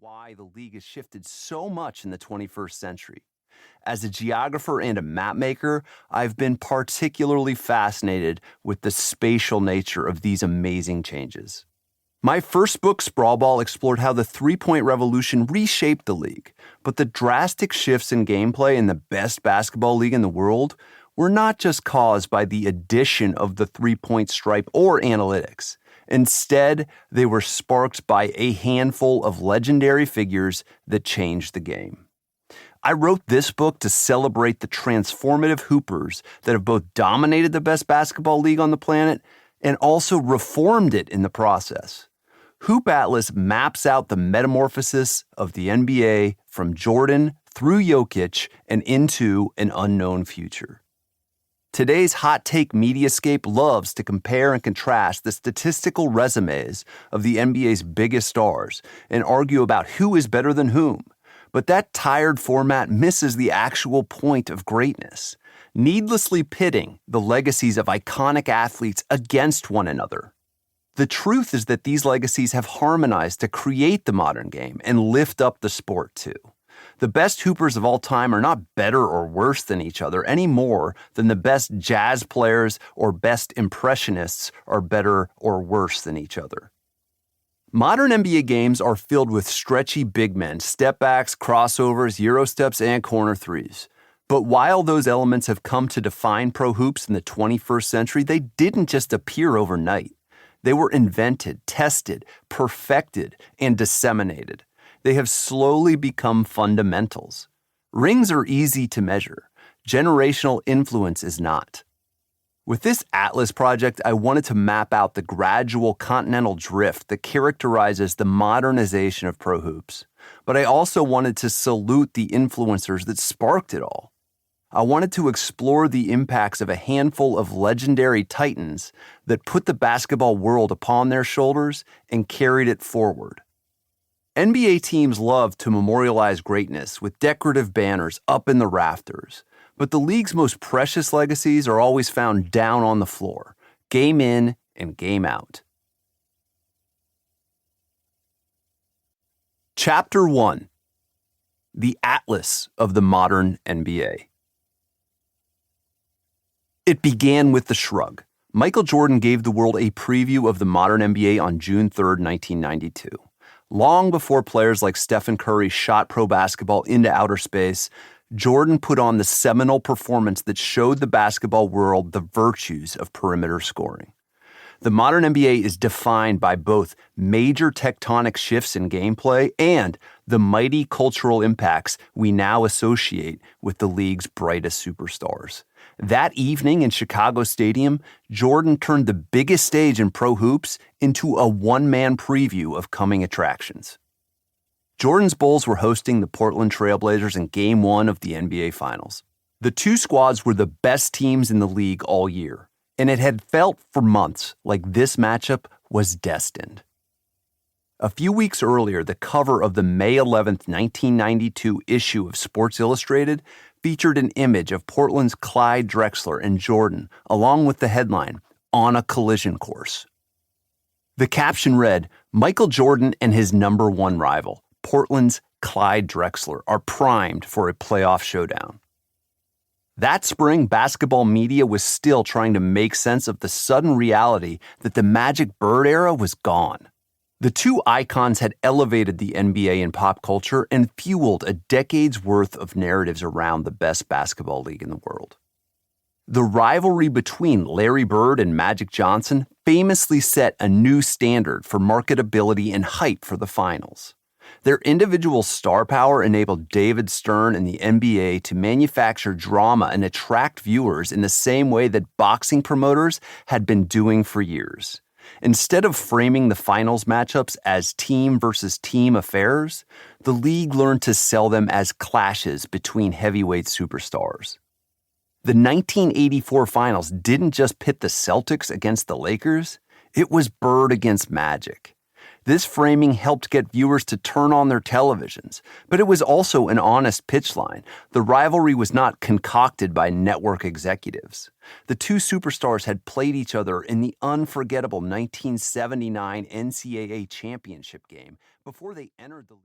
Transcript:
why the league has shifted so much in the 21st century. As a geographer and a map maker, I've been particularly fascinated with the spatial nature of these amazing changes. My first book, Sprawlball, explored how the three-point revolution reshaped the league, but the drastic shifts in gameplay in the best basketball league in the world were not just caused by the addition of the three-point stripe or analytics. Instead, they were sparked by a handful of legendary figures that changed the game. I wrote this book to celebrate the transformative hoopers that have both dominated the best basketball league on the planet and also reformed it in the process. Hoop Atlas maps out the metamorphosis of the NBA from Jordan through Jokic and into an unknown future. Today's hot take mediascape loves to compare and contrast the statistical resumes of the NBA's biggest stars and argue about who is better than whom. But that tired format misses the actual point of greatness, needlessly pitting the legacies of iconic athletes against one another. The truth is that these legacies have harmonized to create the modern game and lift up the sport too. The best hoopers of all time are not better or worse than each other any more than the best jazz players or best impressionists are better or worse than each other. Modern NBA games are filled with stretchy big men, step backs, crossovers, euro steps, and corner threes. But while those elements have come to define pro hoops in the 21st century, they didn't just appear overnight. They were invented, tested, perfected, and disseminated. They have slowly become fundamentals. Rings are easy to measure. Generational influence is not. With this Atlas project, I wanted to map out the gradual continental drift that characterizes the modernization of pro hoops. But I also wanted to salute the influencers that sparked it all. I wanted to explore the impacts of a handful of legendary titans that put the basketball world upon their shoulders and carried it forward. NBA teams love to memorialize greatness with decorative banners up in the rafters, but the league's most precious legacies are always found down on the floor, game in and game out. Chapter 1: The Atlas of the Modern NBA. It began with the shrug. Michael Jordan gave the world a preview of the modern NBA on June 3, 1992. Long before players like Stephen Curry shot pro basketball into outer space, Jordan put on the seminal performance that showed the basketball world the virtues of perimeter scoring. The modern NBA is defined by both major tectonic shifts in gameplay and the mighty cultural impacts we now associate with the league's brightest superstars. That evening in Chicago Stadium, Jordan turned the biggest stage in pro hoops into a one-man preview of coming attractions. Jordan's Bulls were hosting the Portland Trail Blazers in Game 1 of the NBA Finals. The two squads were the best teams in the league all year, and it had felt for months like this matchup was destined. A few weeks earlier, the cover of the May 11, 1992 issue of Sports Illustrated featured an image of Portland's Clyde Drexler and Jordan, along with the headline, "On a Collision Course." The caption read, "Michael Jordan and his number one rival, Portland's Clyde Drexler, are primed for a playoff showdown." That spring, basketball media was still trying to make sense of the sudden reality that the Magic Bird era was gone. The two icons had elevated the NBA in pop culture and fueled a decade's worth of narratives around the best basketball league in the world. The rivalry between Larry Bird and Magic Johnson famously set a new standard for marketability and hype for the finals. Their individual star power enabled David Stern and the NBA to manufacture drama and attract viewers in the same way that boxing promoters had been doing for years. Instead of framing the finals matchups as team versus team affairs, the league learned to sell them as clashes between heavyweight superstars. The 1984 finals didn't just pit the Celtics against the Lakers, it was Bird against Magic. This framing helped get viewers to turn on their televisions, but it was also an honest pitch line. The rivalry was not concocted by network executives. The two superstars had played each other in the unforgettable 1979 NCAA championship game before they entered the league.